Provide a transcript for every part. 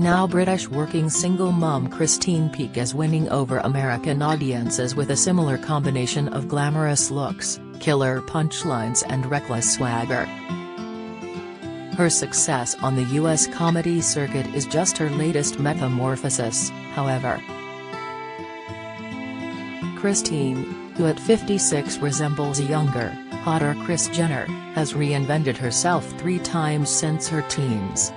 Now British working single mum Christine Peake is winning over American audiences with a similar combination of glamorous looks, killer punchlines and reckless swagger. Her success on the US comedy circuit is just her latest metamorphosis, however. Christine, who at 56 resembles a younger, hotter Kris Jenner, has reinvented herself 3 times since her teens.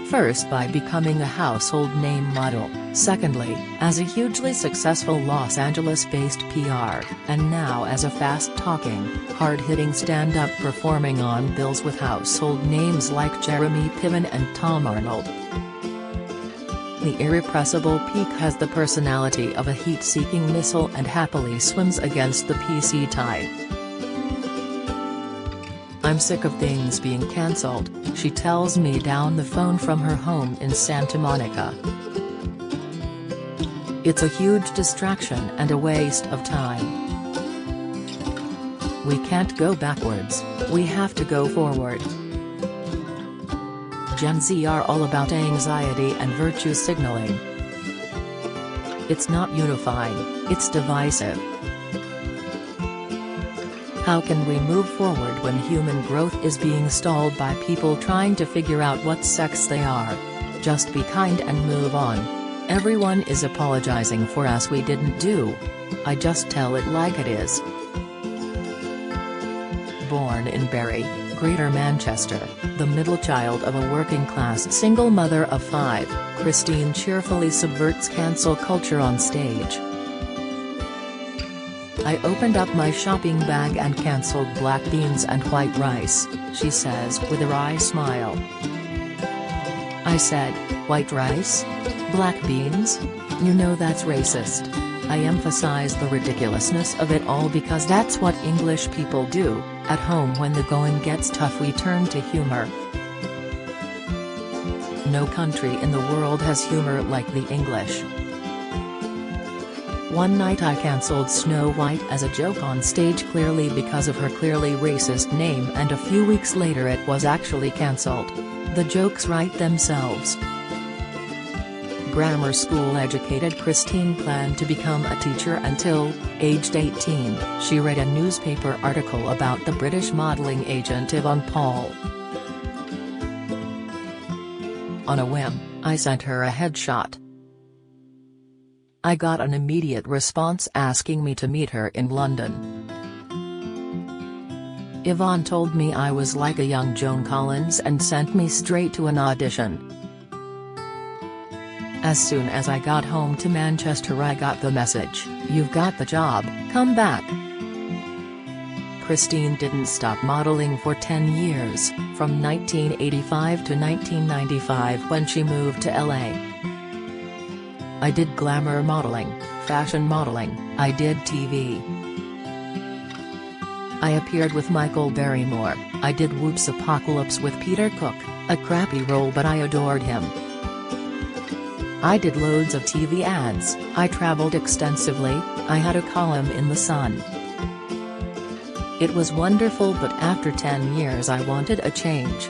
First by becoming a household name model, secondly, as a hugely successful Los Angeles-based PR, and now as a fast-talking, hard-hitting stand-up performing on bills with household names like Jeremy Piven and Tom Arnold. The irrepressible Peake has the personality of a heat-seeking missile and happily swims against the PC tide. "I'm sick of things being cancelled," she tells me down the phone from her home in Santa Monica. "It's a huge distraction and a waste of time. We can't go backwards, we have to go forward." Gen Z are all about anxiety and virtue signaling. "It's not unifying, it's divisive. How can we move forward when human growth is being stalled by people trying to figure out what sex they are? Just be kind and move on. Everyone is apologizing for us we didn't do. I just tell it like it is." Born in Bury, Greater Manchester, the middle child of a working-class single mother of 5, Christine cheerfully subverts cancel culture on stage. "I opened up my shopping bag and cancelled black beans and white rice," she says with a wry smile. "I said, white rice? Black beans? You know that's racist. I emphasize the ridiculousness of it all because that's what English people do. At home when the going gets tough we turn to humor. No country in the world has humor like the English. One night I cancelled Snow White as a joke on stage clearly because of her clearly racist name, and a few weeks later it was actually cancelled. The jokes write themselves." Grammar school educated Christine planned to become a teacher until, aged 18, she read a newspaper article about the British modelling agent Yvonne Paul. "On a whim, I sent her a headshot. I got an immediate response asking me to meet her in London. Yvonne told me I was like a young Joan Collins and sent me straight to an audition. As soon as I got home to Manchester I got the message, 'You've got the job, come back.'" Christine didn't stop modeling for 10 years, from 1985 to 1995 when she moved to LA. "I did glamour modeling, fashion modeling, I did TV. I appeared with Michael Barrymore, I did Whoops Apocalypse with Peter Cook, a crappy role but I adored him. I did loads of TV ads, I traveled extensively, I had a column in The Sun. It was wonderful but after 10 years I wanted a change.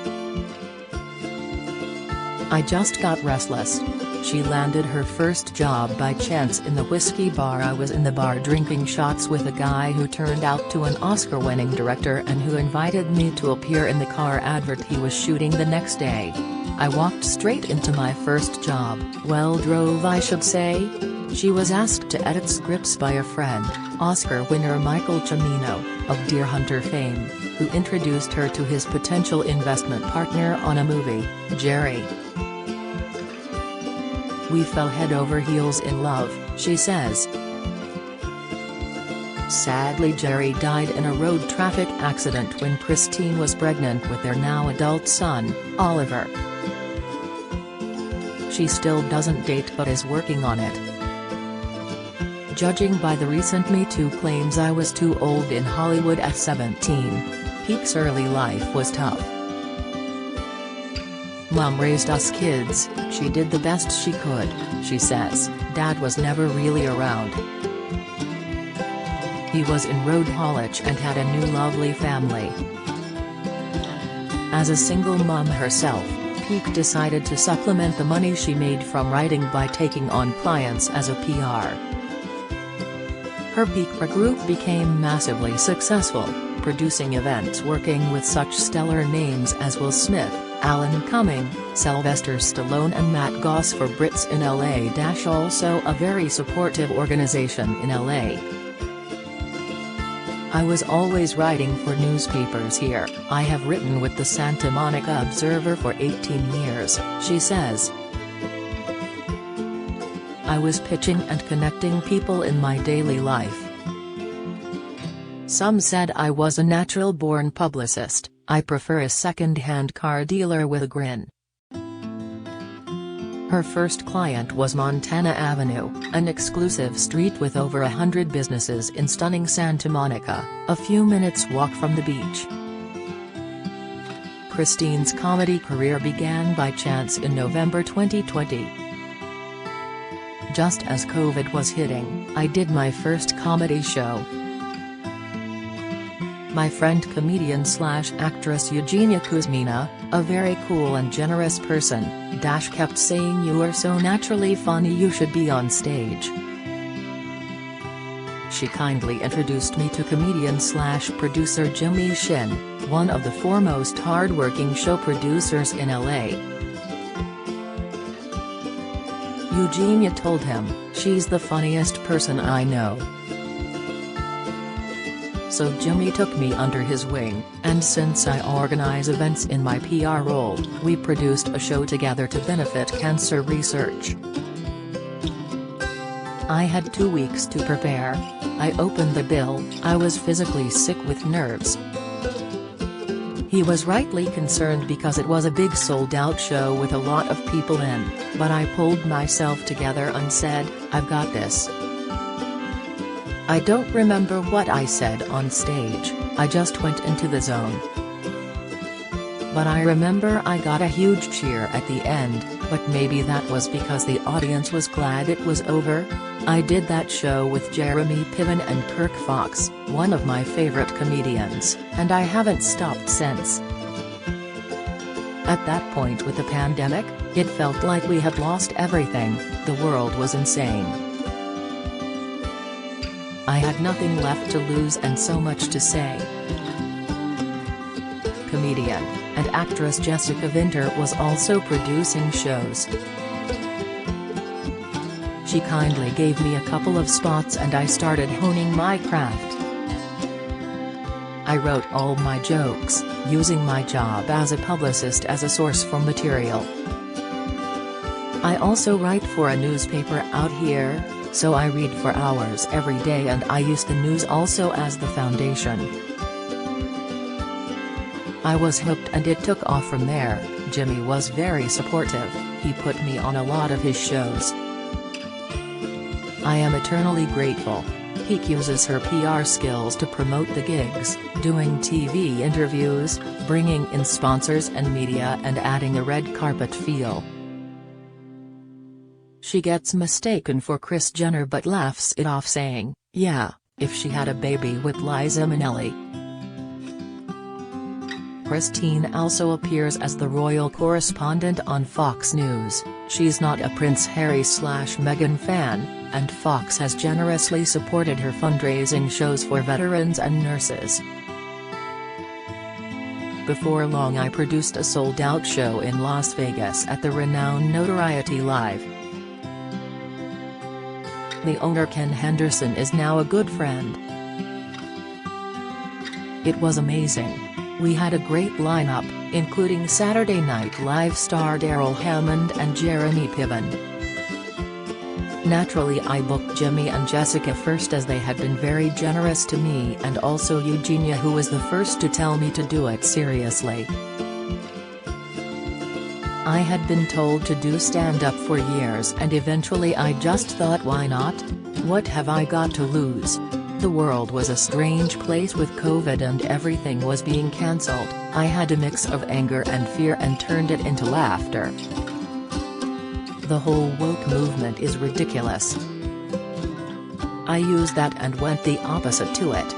I just got restless." She landed her first job by chance in the whiskey bar. "I was in the bar drinking shots with a guy who turned out to an Oscar-winning director and who invited me to appear in the car advert he was shooting the next day. I walked straight into my first job, well drove I should say." She was asked to edit scripts by a friend, Oscar winner Michael Cimino, of Deer Hunter fame, who introduced her to his potential investment partner on a movie, Jerry. "We fell head over heels in love," she says. Sadly Jerry died in a road traffic accident when Christine was pregnant with their now adult son, Oliver. She still doesn't date but is working on it. "Judging by the recent Me Too claims I was too old in Hollywood at 17. Peake's early life was tough. Mom raised us kids, she did the best she could," she says. "Dad was never really around. He was in Road College and had a new lovely family." As a single mom herself, Peake decided to supplement the money she made from writing by taking on clients as a PR. Her Peake group became massively successful, producing events working with such stellar names as Will Smith, Alan Cumming, Sylvester Stallone and Matt Goss for Brits in LA. Also a very supportive organization in LA. I was always writing for newspapers here. I have written with the Santa Monica Observer for 18 years, she says. I was pitching and connecting people in my daily life. Some said I was a natural-born publicist. I prefer a second-hand car dealer with a grin. Her first client was Montana Avenue, an exclusive street with over 100 businesses in stunning Santa Monica, a few minutes' walk from the beach. Christine's comedy career began by chance in November 2020. Just as COVID was hitting, I did my first comedy show. My friend comedian/actress Eugenia Kuzmina, a very cool and generous person, kept saying you are so naturally funny you should be on stage. She kindly introduced me to comedian/producer Jimmy Shin, one of the foremost hard-working show producers in LA. Eugenia told him, "She's the funniest person I know." So Jimmy took me under his wing, and since I organize events in my PR role, we produced a show together to benefit cancer research. I had 2 weeks to prepare. I opened the bill. I was physically sick with nerves. He was rightly concerned because it was a big sold-out show with a lot of people in, but I pulled myself together and said, "I've got this." I don't remember what I said on stage, I just went into the zone. But I remember I got a huge cheer at the end, but maybe that was because the audience was glad it was over. I did that show with Jeremy Piven and Kirk Fox, one of my favorite comedians, and I haven't stopped since. At that point with the pandemic, it felt like we had lost everything, the world was insane. I had nothing left to lose and so much to say. Comedian and actress Jessica Vinter was also producing shows. She kindly gave me a couple of spots and I started honing my craft. I wrote all my jokes, using my job as a publicist as a source for material. I also write for a newspaper out here, so I read for hours every day and I use the news also as the foundation. I was hooked and it took off from there. Jimmy was very supportive, he put me on a lot of his shows. I am eternally grateful. Peake uses her PR skills to promote the gigs, doing TV interviews, bringing in sponsors and media and adding a red carpet feel. She gets mistaken for Kris Jenner but laughs it off saying, "Yeah, if she had a baby with Liza Minnelli." Christine also appears as the royal correspondent on Fox News. She's not a Prince Harry/Meghan fan, and Fox has generously supported her fundraising shows for veterans and nurses. Before long I produced a sold-out show in Las Vegas at the renowned Notoriety Live. The owner Ken Henderson is now a good friend. It was amazing. We had a great lineup, including Saturday Night Live star Darrell Hammond and Jeremy Piven. Naturally I booked Jimmy and Jessica first as they had been very generous to me and also Eugenia who was the first to tell me to do it seriously. I had been told to do stand-up for years and eventually I just thought why not? What have I got to lose? The world was a strange place with COVID and everything was being cancelled. I had a mix of anger and fear and turned it into laughter. The whole woke movement is ridiculous. I used that and went the opposite to it.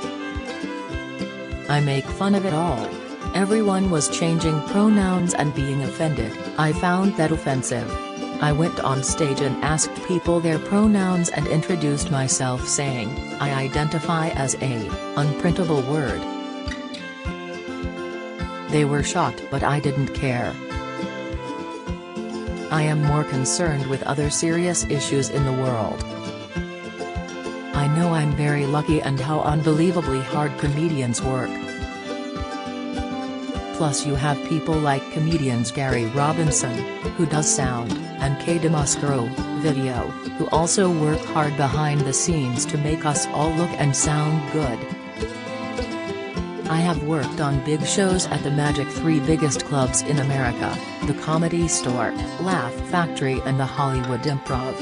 I make fun of it all. Everyone was changing pronouns and being offended. I found that offensive. I went on stage and asked people their pronouns and introduced myself saying, I identify as a unprintable word. They were shocked, but I didn't care. I am more concerned with other serious issues in the world. I know I'm very lucky and how unbelievably hard comedians work. Plus you have people like comedians Gary Robinson, who does sound, and Kay DeMascaro, video, who also work hard behind the scenes to make us all look and sound good. I have worked on big shows at the Magic 3 biggest clubs in America, the Comedy Store, Laugh Factory and the Hollywood Improv.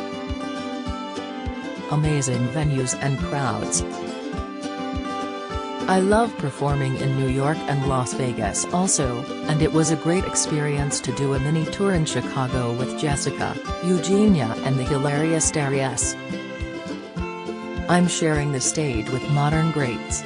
Amazing venues and crowds. I love performing in New York and Las Vegas also, and it was a great experience to do a mini tour in Chicago with Jessica, Eugenia and the hilarious Darius. I'm sharing the stage with modern greats.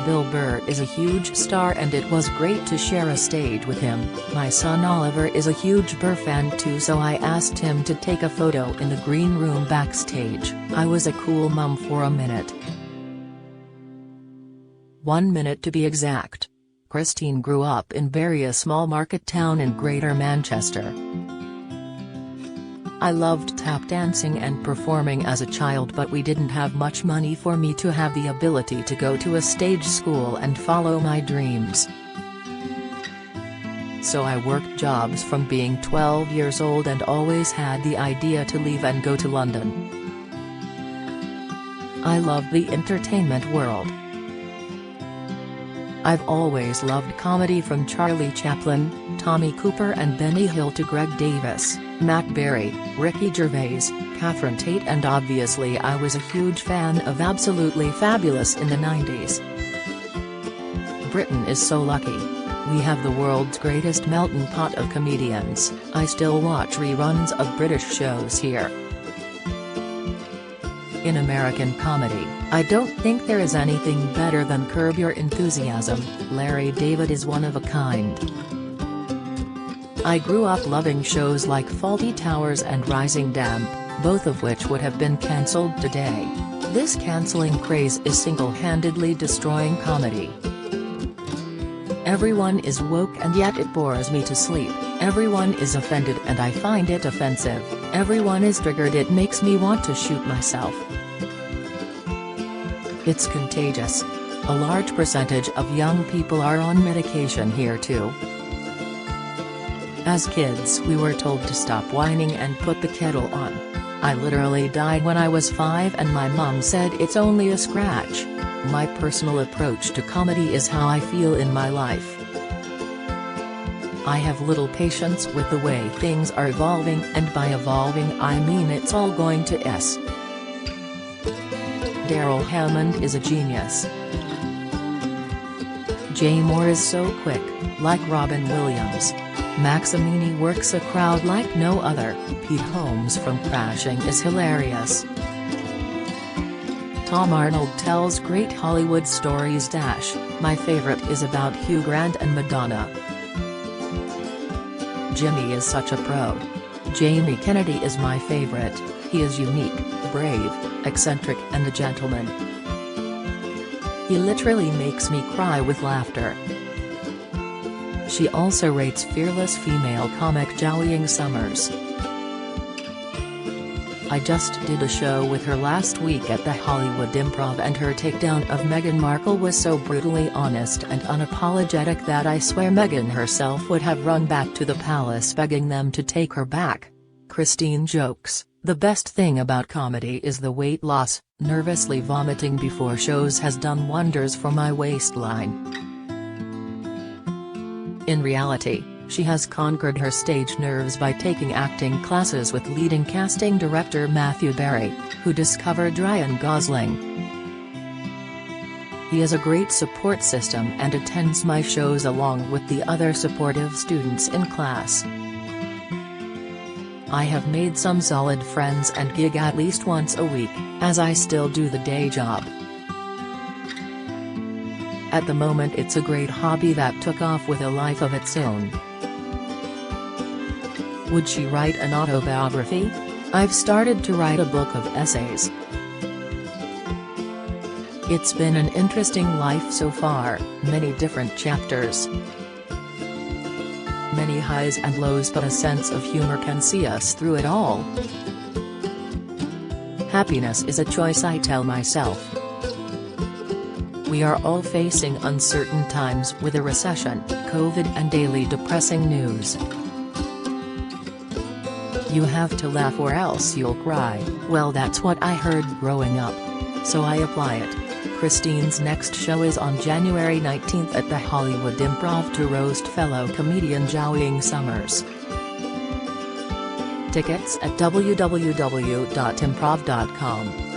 Bill Burr is a huge star and it was great to share a stage with him. My son Oliver is a huge Burr fan too, so I asked him to take a photo in the green room backstage. I was a cool mom for a minute. 1 minute to be exact. Christine grew up in Bury, a small market town in Greater Manchester. I loved tap dancing and performing as a child, but we didn't have much money for me to have the ability to go to a stage school and follow my dreams. So I worked jobs from being 12 years old and always had the idea to leave and go to London. I love the entertainment world. I've always loved comedy, from Charlie Chaplin, Tommy Cooper and Benny Hill to Greg Davis, Matt Berry, Ricky Gervais, Catherine Tate, and obviously I was a huge fan of Absolutely Fabulous in the 90s. Britain is so lucky. We have the world's greatest melting pot of comedians. I still watch reruns of British shows here. In American comedy, I don't think there is anything better than Curb Your Enthusiasm. Larry David is one of a kind. I grew up loving shows like Fawlty Towers and Rising Damp, both of which would have been cancelled today. This cancelling craze is single-handedly destroying comedy. Everyone is woke and yet it bores me to sleep. Everyone is offended and I find it offensive. Everyone is triggered, it makes me want to shoot myself. It's contagious. A large percentage of young people are on medication here too. As kids we were told to stop whining and put the kettle on. I literally died when I was 5 and my mom said it's only a scratch. My personal approach to comedy is how I feel in my life. I have little patience with the way things are evolving, and by evolving I mean it's all going to S. Daryl Hammond is a genius. Jay Moore is so quick, like Robin Williams. Maximini works a crowd like no other. Pete Holmes from Crashing is hilarious. Tom Arnold tells great Hollywood stories. My favorite is about Hugh Grant and Madonna. Jimmy is such a pro. Jamie Kennedy is my favorite. He is unique, brave, eccentric and a gentleman. He literally makes me cry with laughter. She also rates fearless female comic Joeying Summers. I just did a show with her last week at the Hollywood Improv and her takedown of Meghan Markle was so brutally honest and unapologetic that I swear Meghan herself would have run back to the palace begging them to take her back. Christine jokes, the best thing about comedy is the weight loss. Nervously vomiting before shows has done wonders for my waistline. In reality, she has conquered her stage nerves by taking acting classes with leading casting director Matthew Barry, who discovered Ryan Gosling. He is a great support system and attends my shows along with the other supportive students in class. I have made some solid friends and gig at least once a week, as I still do the day job. At the moment it's a great hobby that took off with a life of its own. Would she write an autobiography? I've started to write a book of essays. It's been an interesting life so far, many different chapters. Many highs and lows, but a sense of humor can see us through it all. Happiness is a choice, I tell myself. We are all facing uncertain times with a recession, COVID and daily depressing news. You have to laugh or else you'll cry. Well, that's what I heard growing up. So I apply it. Christine's next show is on January 19th at the Hollywood Improv to roast fellow comedian Joey Summers. Tickets at www.improv.com.